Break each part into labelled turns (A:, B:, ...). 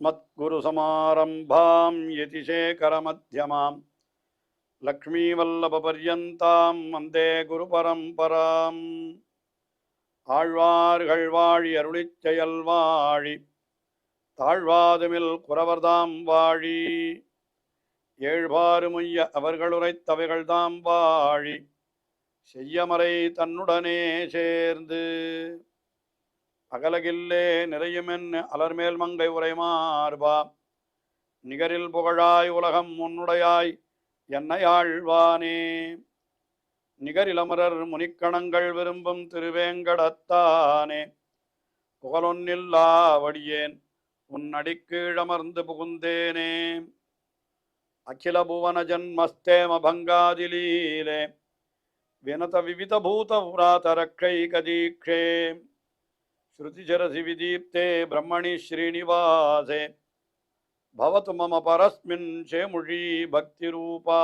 A: अस्मद्गुरुसमारम्भां यतिशेखरमध्यमां लक्ष्मीवल्लभपर्यन्तां वन्दे गुरुपरम्पराम् ஆழ்வார்கள் வாழி அருளிச் செயல் வாழி தாழ்வாதுமில் குறவர்தாம் வாழி ஏழ்பாறுமுய்ய அவர்களுரைத்தவைகள்தாம் வாழி செய்யமறை தன்னுடனே சேர்ந்து அகலகில்லே நிறையுமென் அலர்மேல் மங்கை உரைமார்பா நிகரில் புகழாய் உலகம் உன்னுடையாய் என்னை ஆழ்வானே நிகரிலமரர் முனிக்கணங்கள் விரும்பும் திருவேங்கடத்தானே புகழொன்னில்லா வடியேன் உன் அடிக்கீழமர்ந்து புகுந்தேனே அகில புவன ஜன்மஸ்தேம பங்காதிலீலே வினத விவித பூத புராத ரக்ஷைகதீக்ஷே ஸ்ருதிஜரசி விதீப்தே பிரம்மணி ஸ்ரீனிவாசே பவது மம பரஸ்மின் சேமுழி பக்திரூபா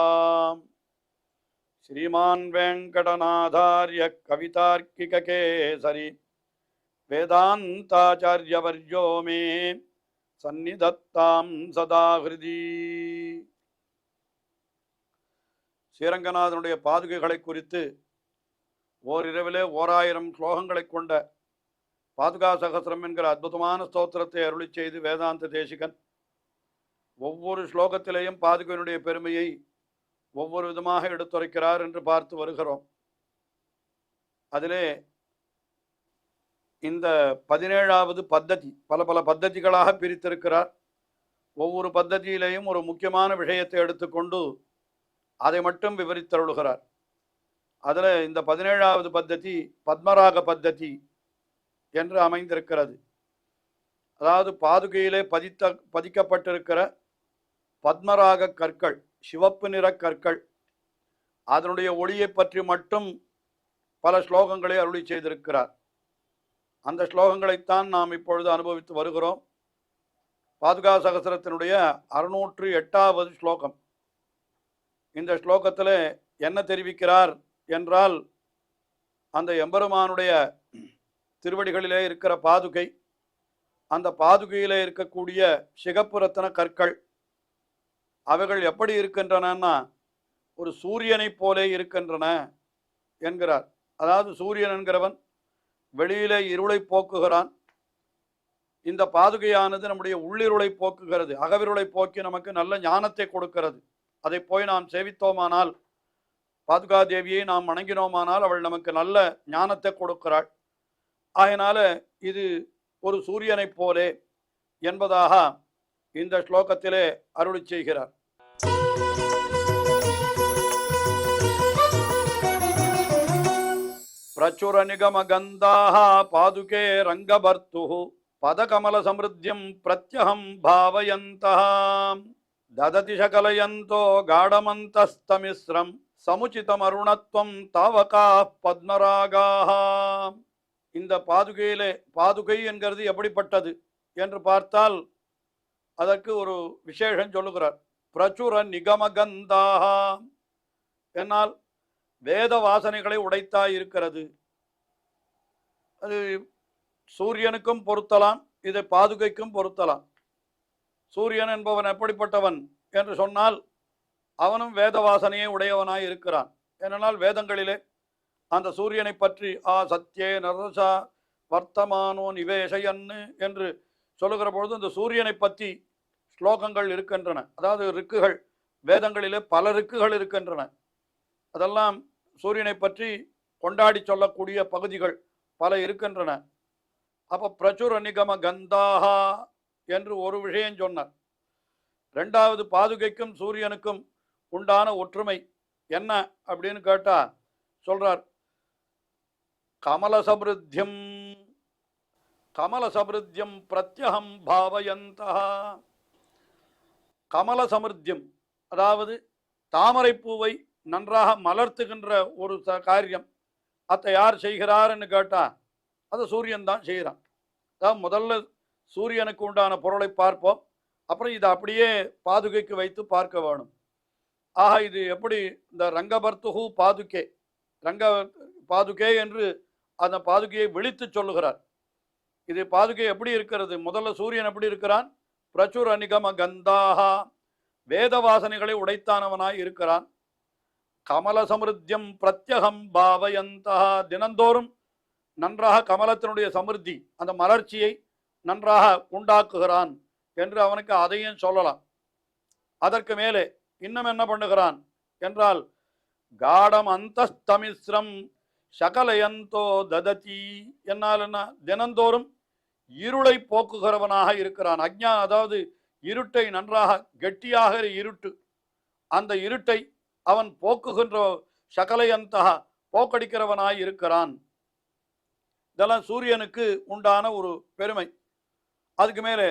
A: श्रीमान वेंकटनाथार्य कवितार्किक केसरी वेदांताचार्यवर्यो मे सन्निधत्तां सदा हृदि ஸ்ரீரங்கநாதனுடைய பாதுகைகளை குறித்து ஓரிரவிலே 1000 ஸ்லோகங்களை கொண்ட பாதுகா சகஸ்ரம் என்கிற அற்புதமான ஸ்தோத்திரத்தை அருளி செய்து வேதாந்த தேசிகன் ஒவ்வொரு ஸ்லோகத்திலேயும் பாதுகையினுடைய பெருமையை ஒவ்வொரு விதமாக எடுத்துரைக்கிறார் என்று பார்த்து வருகிறோம். அதிலே இந்த 17வது பத்ததி பல பத்ததிகளாக பிரித்திருக்கிறார். ஒவ்வொரு பத்ததியிலேயும் ஒரு முக்கியமான விஷயத்தை எடுத்துக்கொண்டு அதை மட்டும் விவரித்தருளுகிறார். அதில் இந்த 17வது பத்ததி பத்மராக பத்ததி என்று அமைந்திருக்கிறது. அதாவது பாதுகையிலே பதிக்கப்பட்டிருக்கிற பத்மராக கற்கள், சிவப்பு நிற கற்கள், அதனுடைய ஒளியை பற்றி மட்டும் பல ஸ்லோகங்களை அருளி செய்திருக்கிறார். அந்த ஸ்லோகங்களைத்தான் நாம் இப்பொழுது அனுபவித்து வருகிறோம். பாதுகா சகஸ்ரத்தினுடைய 608வது ஸ்லோகம். இந்த ஸ்லோகத்தில் என்ன தெரிவிக்கிறார் என்றால், அந்த எம்பெருமானுடைய திருவடிகளிலே இருக்கிற பாதுகை, அந்த பாதுகையிலே இருக்கக்கூடிய சிகப்பு ரத்தின கற்கள் அவைகள் எப்படி இருக்கின்றன, ஒரு சூரியனை போலே இருக்கின்றன என்கிறார். அதாவது சூரியன் என்கிறவன் வெளியிலே இருளை போக்குகிறான். இந்த பாதுகையானது நம்முடைய உள்ளிருளை போக்குகிறது, அகவிருளை போக்கி நமக்கு நல்ல ஞானத்தை கொடுக்கிறது. அதை போய் நாம் சேவித்தோமானால், பாதுகா தேவியை நாம் வணங்கினோமானால் அவள் நமக்கு நல்ல ஞானத்தை கொடுக்கிறாள். ஆகையினால இது ஒரு சூரியனை போலே என்பதாக இந்த ஸ்லோகத்திலே அருளி செய்கிறார். பிரச்சுர நிகம கந்தாக பாதுகே ரங்கபர்த்து பதகமல சமிருத்தியம் பிரத்யகம் பாவயந்தः தததி சகலயந்தோ காடமந்தஸ்தமிஸ்ரம் சமுச்சிதம் அருணத்வம் தாவகா பத்மராகாः. இந்த பாதுகையிலே பாதுகை என்கிறது எப்படிப்பட்டது என்று பார்த்தால் அதற்கு ஒரு விசேஷம் சொல்லுகிறார். பிரச்சுர நிகமகந்தாக என்னால் வேத வாசனைகளை உடைத்தாய் இருக்கிறது. அது சூரியனுக்கும் பொருத்தலாம், இதை பாதுகைக்கும் பொருத்தலாம். சூரியன் என்பவன் எப்படிப்பட்டவன் என்று சொன்னால் அவனும் வேத வாசனையை உடையவனாய் இருக்கிறான். ஏனென்றால் வேதங்களிலே அந்த சூரியனை பற்றி சத்யே நரசா வர்த்தமானோ நிவேஷயன்னு என்று சொல்லுகிற பொழுது இந்த சூரியனை பற்றி ஸ்லோகங்கள் இருக்கின்றன. அதாவது ரிக்குகள், வேதங்களிலே பல ரிக்குகள் இருக்கின்றன. அதெல்லாம் சூரியனை பற்றி கொண்டாடி சொல்லக்கூடிய பகுதிகள் பல இருக்கின்றன. அப்போ பிரச்சுர நிகம கந்தாகா என்று ஒரு விஷயம் சொன்னார். 2வது பாதுகைக்கும் சூரியனுக்கும் உண்டான ஒற்றுமை என்ன அப்படின்னு கேட்டா சொல்றார், கமலசபிருத்தியம் கமலசபிருத்தியம் பிரத்யகம் பாவயந்தः. கமல சமிருத்தியம் அதாவது தாமரை பூவை நன்றாக மலர்த்துகின்ற ஒரு காரியம், அதை யார் செய்கிறார்ன்னு கேட்டா அது சூரியன் தான் செய்கிறான். அதாவது முதல்ல சூரியனுக்கு உண்டான பொருளை பார்ப்போம், அப்புறம் இதை அப்படியே பாதுகைக்கு வைத்து பார்க்க வேணும். ஆக இது எப்படி இந்த ரங்கபர்த்துஹு பாதுகே, ரங்க பாதுகே என்று அந்த பாதுகையை விழித்து சொல்லுகிறார். இது பாதுகை எப்படி இருக்கிறது, முதல்ல சூரியன் எப்படி இருக்கிறான், பிரச்சுர நிகம கந்தாகா, வேத வாசனைகளை உடைத்தானவனாய் இருக்கிறான். கமல சமிருத்தியம் பிரத்யகம் பாவயந்தா, தினந்தோறும் நன்றாக கமலத்தினுடைய சமிருத்தி, அந்த மலர்ச்சியை நன்றாக உண்டாக்குகிறான் என்று அவனுக்கு அதையும் சொல்லலாம். அதற்கு மேலே இன்னும் என்ன பண்ணுகிறான் என்றால், காடம் அந்தஸ்தமிஸ்ரம் சகலயந்தோ தததி, என்னால் என்ன, தினந்தோறும் இருளை போக்குகிறவனாக இருக்கிறான். அஞ்ஞான, அதாவது இருட்டை நன்றாக கெட்டியாக இருட்டு, அந்த இருட்டை அவன் போக்குகின்ற சகலயந்தா, போக்கடிக்கிறவனாய் இருக்கிறான். இதெல்லாம் சூரியனுக்கு உண்டான ஒரு பெருமை. அதுக்கு மேலே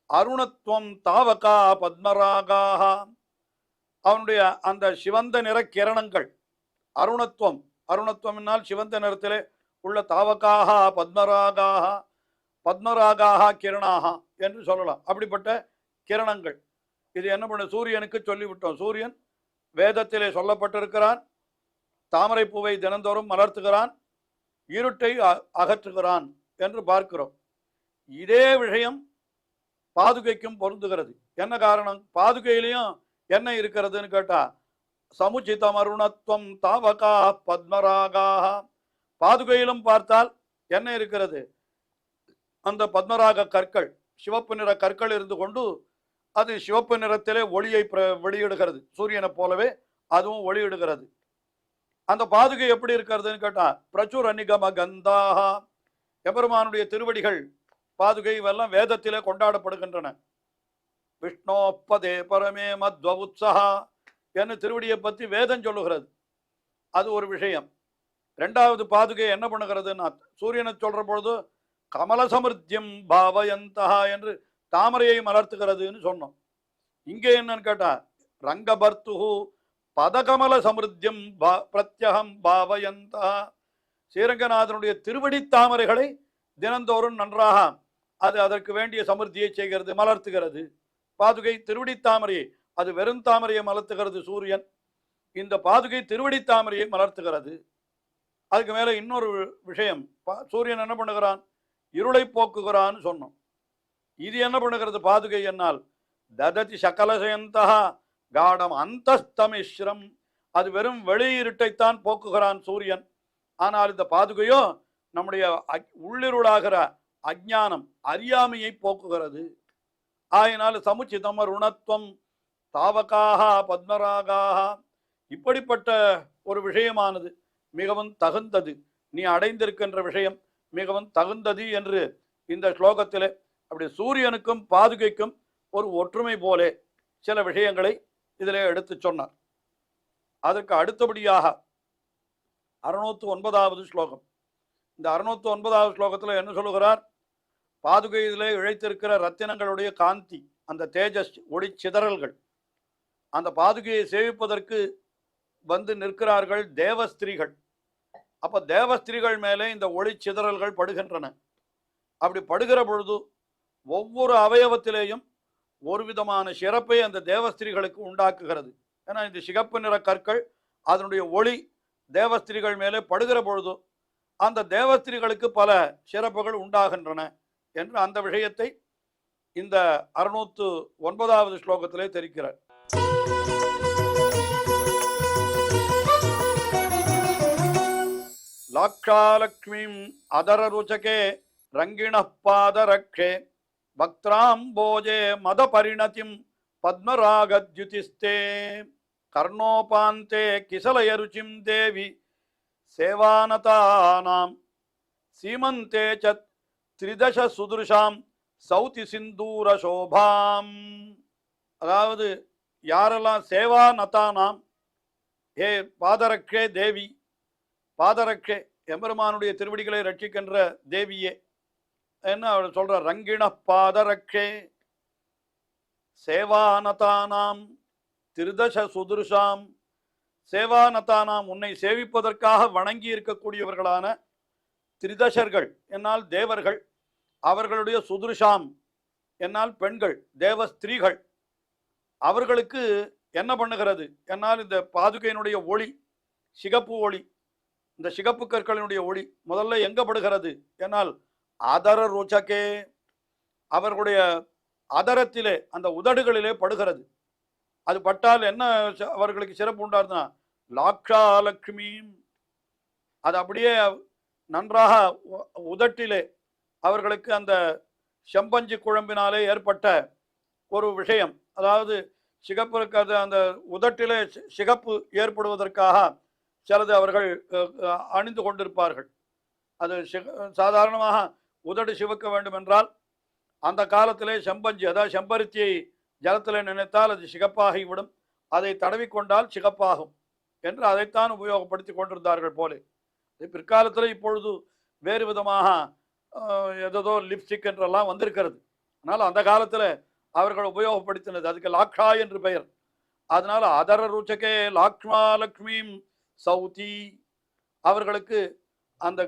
A: அருணத்துவம் தாவகா பத்மராகாக, அவனுடைய அந்த சிவந்த நிற கிரணங்கள், அருணத்துவம், அருணத்துவம்னால் சிவந்த நிறத்திலே உள்ள தாவகாக பத்மராகாக, பத்மராகாக கிரணாக என்று சொல்லலாம். அப்படிப்பட்ட கிரணங்கள். இது என்ன பண்ண, சூரியனுக்கு சொல்லிவிட்டோம். சூரியன் வேதத்திலே சொல்லப்பட்டிருக்கிறான். தாமரை பூவை தினந்தோறும் மலர்த்துகிறான், இருட்டை அகற்றுகிறான் என்று பார்க்கிறோம். இதே விஷயம் பாதுகைக்கும் பொருந்துகிறது. என்ன காரணம்? பாதுகையிலையும் என்ன இருக்கிறதுன்னு கேட்டா, சமுச்சிதம் அருணத்துவம் தாவகா பத்மராகாக, பாதுகையிலும் பார்த்தால் என்ன இருக்கிறது? அந்த பத்மராக கற்கள், சிவப்பு நிற கற்கள் இருந்து கொண்டு அது சிவப்பு நிறத்திலே ஒளியை வெளியிடுகிறது. சூரியனை போலவே அதுவும் ஒளியிடுகிறது. அந்த பாதுகை எப்படி இருக்கிறதுன்னு கேட்டா, பிரச்சுர நிகம கந்தாகா, எபெருமானுடைய திருவடிகள் பாதுகை எல்லாம் வேதத்திலே கொண்டாடப்படுகின்றன. விஷ்ணோப்பதே பரமே மத்வ உத்ஸஹா என்று திருவடியை பற்றி வேதம் சொல்லுகிறது. அது ஒரு விஷயம். ரெண்டாவது பாதுகை என்ன பண்ணுகிறதுன்னா, சூரியனை சொல்ற பொழுது கமல சமிருத்தியம் பாவயந்தா என்று தாமரையை மலர்த்துகிறதுன்னு சொன்னோம். இங்கே என்னன்னு கேட்டா, ரங்கபர்த்துஹு பதகமல சமிருத்தியம் பிரத்யகம் பாவயந்தா, ஸ்ரீரங்கநாதனுடைய திருவடி தாமரைகளை தினந்தோறும் நன்றாக அது அதற்கு வேண்டிய சமிருத்தியை செய்கிறது, மலர்த்துகிறது. பாதுகை திருவடி தாமரையை, அது வெறும் தாமரையை மலர்த்துகிறது சூரியன். இந்த பாதுகை திருவடி தாமரையை மலர்த்துகிறது. அதுக்கு மேலே இன்னொரு விஷயம், சூரியன் என்ன பண்ணுகிறான்? இருளை போக்குகிறான்னு சொன்னோம். இது என்ன பண்ணுகிறது பாதுகை என்னால்? தததி சகலசயந்தா காடம் அந்தஸ்தமிஸ்ரம், அது வெறும் வெளியிருட்டைத்தான் போக்குகிறான் சூரியன். ஆனால் இந்த பாதுகையோ நம்முடைய உள்ளிருளாகிற அஞ்ஞானம், அறியாமையை போக்குகிறது. ஆயினால் சமுச்சிதம் ருணத்துவம் தாவகாக பத்மராகாக, இப்படிப்பட்ட ஒரு விஷயமானது மிகவும் தகுந்தது, நீ அடைந்திருக்கின்ற விஷயம் மிகவும் தகுந்தது என்று இந்த ஸ்லோகத்திலே அப்படி சூரியனுக்கும் பாதுகைக்கும் ஒரு ஒற்றுமை போலே சில விஷயங்களை இதிலே எடுத்து சொன்னார். அதற்கு அடுத்தபடியாக 609வது ஸ்லோகம். இந்த 609வது ஸ்லோகத்தில் என்ன சொல்லுகிறார்? பாதுகையிலே இழைத்திருக்கிற ரத்தினங்களுடைய காந்தி, அந்த தேஜஸ், ஒளி சிதறல்கள், அந்த பாதுகையை சேவிப்பதற்கு வந்து நிற்கிறார்கள் தேவஸ்திரீகள். அப்ப தேவஸ்திரீகள் மேலே இந்த ஒளி சிதறல்கள் படுகின்றன. அப்படி படுகிற பொழுது ஒவ்வொரு அவயவத்திலேயும் ஒரு விதமான சிறப்பை அந்த தேவஸ்திரீகளுக்கு உண்டாக்குகிறது. ஏன்னா இந்த சிகப்பு நிற கற்கள், அதனுடைய ஒளி தேவஸ்திரீகள் மேலே படுகிற பொழுது அந்த தேவஸ்திரீகளுக்கு பல சிறப்புகள் உண்டாகின்றன என்று அந்த விஷயத்தை இந்த 609வது ஸ்லோகத்திலே தெரிக்கிறார். லாக்ஷாலக்ஷ்மீம் அதரருச்சகே ரங்கிண பாதரக்ஷே பக்திராம்போஜே மத பரிணதிம் பத்மராகத்யுதிஸ்தே கர்ணோபாந்தே கிசலயருச்சிம் தேவி சேவானதானாம் சீமந்தே ச திரிதச சுதுருஷாம் சௌதி சிந்தூர சோபாம். அதாவது யாரெல்லாம் சேவானதானாம், ஹே பாதரக்ஷே தேவி, பாதரக்ஷே எம்பெருமானுடைய திருவடிகளை ரட்சிக்கின்ற தேவியே என்ன அவர் சொல்ற, ரங்கிண பாதரக்ஷே சேவானதானாம் திருதச சுதுருஷாம். சேவானதானாம், உன்னை சேவிப்பதற்காக வணங்கி இருக்கக்கூடியவர்களான திரிதசர்கள் என்னால் தேவர்கள், அவர்களுடைய சுதுருஷாம் என்னால் பெண்கள், தேவ ஸ்திரீகள், அவர்களுக்கு என்ன பண்ணுகிறது என்னால் இந்த பாதுகையினுடைய ஒளி, சிகப்பு ஒளி, இந்த சிகப்பு கற்களினுடைய ஒளி முதல்ல எங்க படுகிறது என்னால் அதர ருச்சகே, அவர்களுடைய அதரத்திலே அந்த உதடுகளிலே படுகிறது. அது பட்டால் என்ன அவர்களுக்கு சிறப்பு உண்டாருன்னா லாக்ஷாலக்ஷ்மி, அது அப்படியே நன்றாக உதட்டிலே அவர்களுக்கு அந்த செம்பஞ்சு குழம்பினாலே ஏற்பட்ட ஒரு விஷயம், அதாவது சிகப்பு இருக்காது, அந்த உதட்டிலே சிகப்பு ஏற்படுவதற்காக சிலது அவர்கள் அணிந்து கொண்டிருப்பார்கள். அது சாதாரணமாக உதடு சிவக்க வேண்டும் என்றால் அந்த காலத்திலே செம்பஞ்சு, அதாவது செம்பருத்தியை ஜலத்தில் நினைத்தால் அது சிகப்பாகிவிடும், அதை தடவிக்கொண்டால் சிகப்பாகும் என்று அதைத்தான் உபயோகப்படுத்தி கொண்டிருந்தார்கள் போலே. பிற்காலத்தில் இப்பொழுது வேறு விதமாக ஏதோ லிப்ஸ்டிக் என்றெல்லாம் வந்திருக்கிறது. அதனால் அந்த காலத்தில் அவர்கள் உபயோகப்படுத்தினது, அதுக்கு லாக்ஷா என்று பெயர். அதனால அதர ருச்சகே லாக்ஷ்மா லக்ஷ்மீம் சௌதி, அவர்களுக்கு அந்த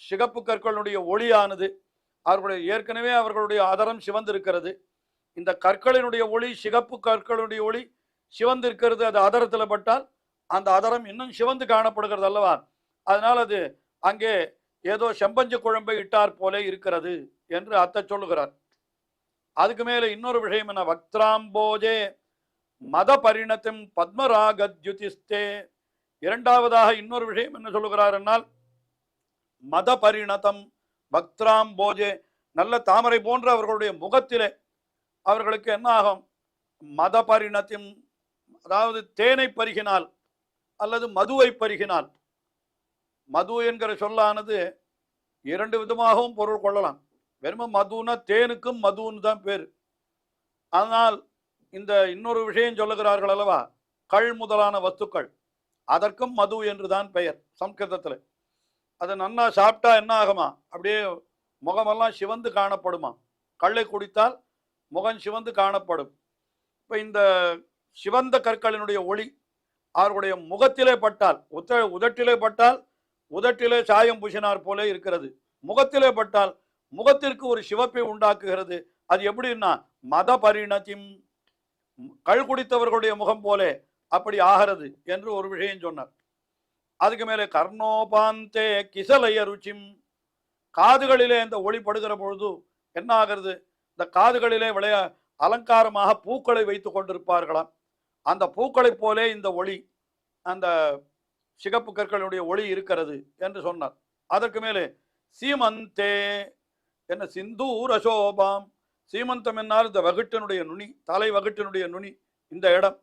A: சிகப்பு கற்களுடைய ஒளியானது அவர்களுடைய ஏற்கனவே அவர்களுடைய அதரம் சிவந்திருக்கிறது. இந்த கற்களினுடைய ஒளி, சிகப்பு கற்களுடைய ஒளி சிவந்திருக்கிறது, அது அதரத்தில் பட்டால் அந்த அதரம் இன்னும் சிவந்து காணப்படுகிறது அல்லவா. அதனால் அது அங்கே ஏதோ செம்பஞ்சு குழம்பை இட்டார் போல இருக்கிறது என்று அத்தை சொல்லுகிறார். அதுக்கு மேல இன்னொரு விஷயம் என்ன, வக்திராம்போஜே மத பரிணத்தும் பத்மராகத்யுதிஸ்தே. இரண்டாவதாக இன்னொரு விஷயம் என்ன சொல்லுகிறார் என்னால், மத பரிணதம் பக்திராம்போஜே, நல்ல தாமரை போன்ற அவர்களுடைய முகத்திலே அவர்களுக்கு என்ன ஆகும், மத பரிணத்தின், அதாவது தேனை பருகினால் அல்லது மதுவை பருகினால். மது என்கிற சொல்லானது இரண்டு விதமாகவும் பொருள் கொள்ளலாம். வெறும் மதுன்னா தேனுக்கும் மதுன்னு தான் பேர். ஆனால் இந்த இன்னொரு விஷயம் சொல்லுகிறார்கள் அல்லவா, கள் முதலான வஸ்துக்கள், அதற்கும் மது என்று தான் பெயர் சம்ஸ்கிருதத்தில். அது நன்னா சாப்பிட்டா என்ன ஆகுமா, அப்படியே முகமெல்லாம் சிவந்து காணப்படுமா, கள்ளை குடித்தால் முகம் சிவந்து காணப்படும். இப்போ இந்த சிவந்த கற்களினுடைய ஒளி அவர்களுடைய முகத்திலே பட்டால், உதட்டிலே பட்டால் உதட்டிலே சாயம் பூசினார் போல இருக்கிறது, முகத்திலே பட்டால் முகத்திற்கு ஒரு சிவப்பை உண்டாக்குகிறது. அது எப்படின்னா மத பரிணத்தின், கள் குடித்தவர்களுடைய முகம் போலே அப்படி ஆகிறது என்று ஒரு விஷயம் சொன்னார். அதுக்கு மேலே கர்ணோபாந்தே கிசலைய ருச்சிம், காதுகளிலே இந்த ஒளி படுகிற பொழுது என்ன ஆகிறது, இந்த காதுகளிலே அலங்காரமாக பூக்களை வைத்து கொண்டிருப்பார்களாம். அந்த பூக்களை போலே இந்த ஒளி, அந்த சிகப்பு கற்களுடைய ஒளி இருக்கிறது என்று சொன்னார். அதற்கு மேலே சீமந்தே என்ன, சிந்தூர சோபாம், சீமந்தம் என்னால் இந்த வகுட்டினுடைய நுனி, தலை வகுட்டினுடைய நுனி, இந்த இடம்,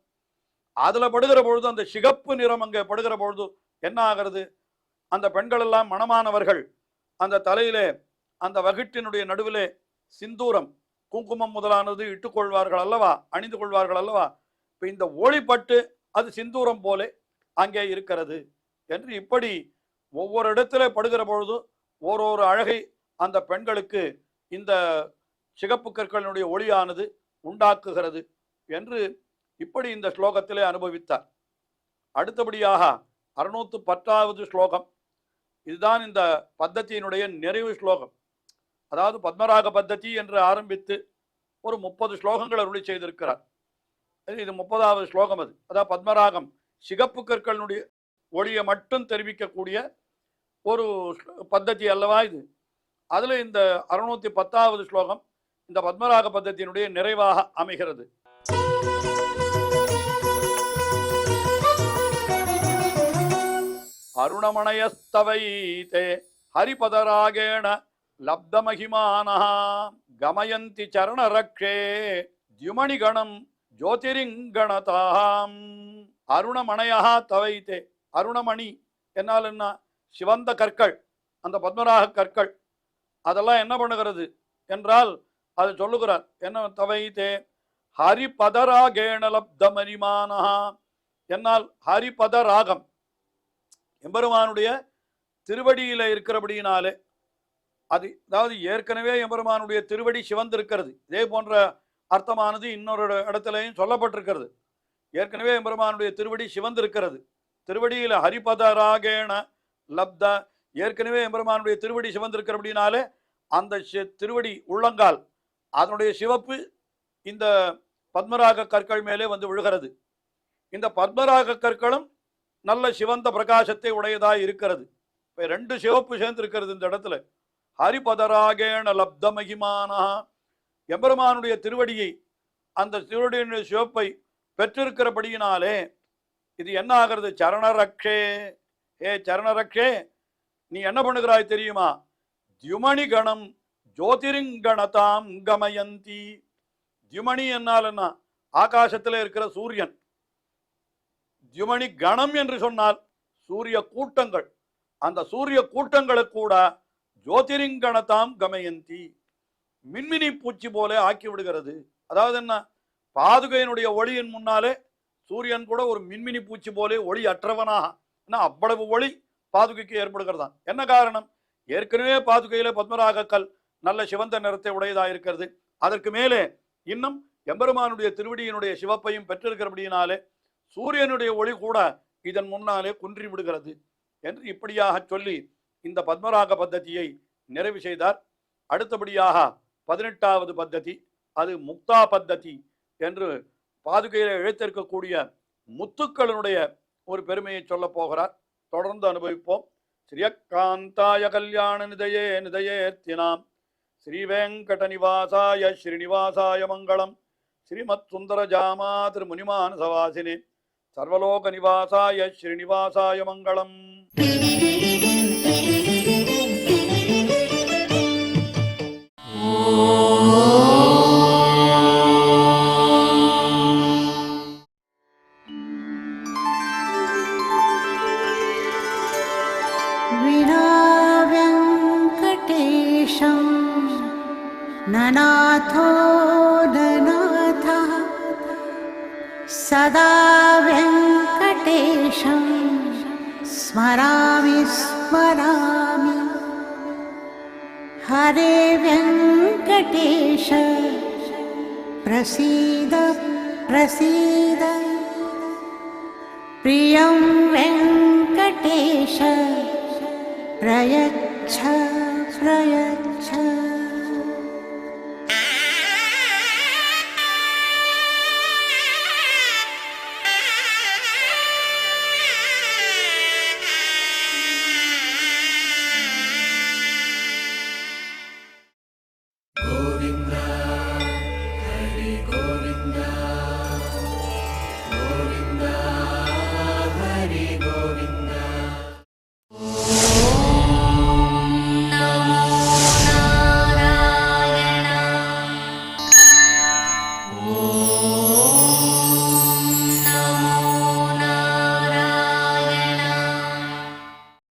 A: அதுல படுகிற பொழுது அந்த சிகப்பு நிறம் அங்கே படுகிற பொழுது என்ன ஆகிறது, அந்த பெண்கள் எல்லாம் மணமானவர்கள் அந்த தலையிலே அந்த வகுட்டினுடைய நடுவிலே சிந்தூரம், குங்குமம் முதலானது இட்டுக்கொள்வார்கள் அல்லவா, அணிந்து கொள்வார்கள் அல்லவா. இப்போ இந்த ஒளிப்பட்டு அது சிந்தூரம் போலே அங்கே இருக்கிறது என்று இப்படி ஒவ்வொரு இடத்துல படுகிற பொழுது ஓரொரு அழகை அந்த பெண்களுக்கு இந்த சிகப்பு கற்களினுடைய ஒளியானது உண்டாக்குகிறது என்று இப்படி இந்த ஸ்லோகத்திலே அனுபவித்தார். அடுத்தபடியாக 610வது ஸ்லோகம், இதுதான் இந்த பத்ததியினுடைய நிறைவு ஸ்லோகம். அதாவது பத்மராக பத்ததி என்று ஆரம்பித்து ஒரு 30 ஸ்லோகங்கள் அருளி செய்திருக்கிறார். இது 30வது ஸ்லோகம். அது அதாவது பத்மராகம் சிகப்பு கற்களினுடைய ஒளியை மட்டும் தெரிவிக்கக்கூடிய ஒரு பத்ததி அல்லவா இது. அதில் இந்த 610வது ஸ்லோகம் இந்த பத்மராக பத்ததியினுடைய நிறைவாக அமைகிறது. அருணமணயஸ்தவைதே ஹரிபதராகேண லப்தமகிமானஹ கமயந்தி சரணரக்ஷே தியுமணிகணம் ஜோதிரிங்கணதாம். அருணமணையா தவைத்தே, அருணமணி என்னால் என்ன, சிவந்த கற்கள், அந்த பத்மராக கற்கள், அதெல்லாம் என்ன பண்ணுகிறது என்றால் அது சொல்லுகிறார் என்ன, தவைத்தே ஹரிபதராகேண லப்தமரிமானஹா, என்னால் ஹரிபத ராகம் எம்பெருமானுடைய திருவடியில இருக்கிறபடியினாலே, அது அதாவது ஏற்கனவே எம்பெருமானுடைய திருவடி சிவந்திருக்கிறது. இதே போன்ற அர்த்தமானது இன்னொரு இடத்துலையும் சொல்லப்பட்டிருக்கிறது. ஏற்கனவே எம்பெருமானுடைய திருவடி சிவந்திருக்கிறது. திருவடியில் ஹரிபதராகேண லப்த, ஏற்கனவே எம்பெருமானுடைய திருவடி சிவந்திருக்கிறபடினாலே அந்த திருவடி உள்ளங்கால் அதனுடைய சிவப்பு இந்த பத்மராக கற்கள் மேலே வந்து விழுகிறது. இந்த பத்மராக கற்களும் நல்ல சிவந்த பிரகாசத்தை உடையதாக இருக்கிறது. இப்போ 2 சிவப்பு சேர்ந்து இருக்கிறது இந்த இடத்துல. ஹரிபதராகேண லப்த மகிமானா, எம்பெருமானுடைய திருவடியை, அந்த திருவடியினுடைய சிவப்பை பெற்றிருக்கிறபடியினாலே இது என்ன ஆகிறது? சரணரக்ஷே, ஏ சரணரக்ஷே, நீ என்ன பண்ணுகிறாய் தெரியுமா? தியுமணி கணம் ஜோதிரிங்கணதாம் கமயந்தி. தியுமணி என்னால் என்ன? ஆகாசத்தில் இருக்கிற சூரியன். தியுமணி கணம் என்று சொன்னால் சூரிய கூட்டங்கள். அந்த சூரிய கூட்டங்களை கூட ஜோதிரிங்கணதாம் கமயந்தி, மின்மினி பூச்சி போல ஆக்கி விடுகிறது. அதாவது என்ன? பாதுகையினுடைய ஒளியின் முன்னாலே சூரியன் கூட ஒரு மின்மினி பூச்சி போலே ஒளி அற்றவனாக, அவ்வளவு ஒளி பாதுகைக்கு ஏற்படுகிறதான். என்ன காரணம்? ஏற்கனவே பாதுகையில பத்மராக கல் நல்ல சிவந்த நிறத்தை உடையதாக இருக்கிறது. அதற்கு மேலே இன்னும் எம்பெருமானுடைய திருவடியினுடைய சிவப்பையும் பெற்றிருக்கிறபடியினாலே சூரியனுடைய ஒளி கூட இதன் முன்னாலே குன்றி விடுகிறது என்று இப்படியாக சொல்லி இந்த பத்மராக பத்ததியை நிறைவு செய்தார். அடுத்தபடியாக 18வது பத்ததி, அது முக்தா பத்ததி என்று பாதுகையில இழைத்திருக்கக்கூடிய முத்துக்களினுடைய ஒரு பெருமையை சொல்ல போகிறார். தொடர்ந்து அனுபவிப்போம். ஸ்ரீயக்காந்தாய கல்யாண நிதயே நிதயேர்த்தினாம் ஸ்ரீவேங்கட நிவாசாய ஸ்ரீனிவாசாய மங்களம். ஸ்ரீமத் சுந்தர ஜாமா திருமுனிமான சவாசினே சர்வலோக நிவாசாய ஸ்ரீனிவாசாய மங்களம்.
B: ननाथो ननाथः सदा वेङ्कटेशं स्मरामि स्मरामि. हरे वेङ्कटेश प्रसीद प्रसीद. प्रियं वेङ्कटेश प्रयच्छ प्रयच्छ.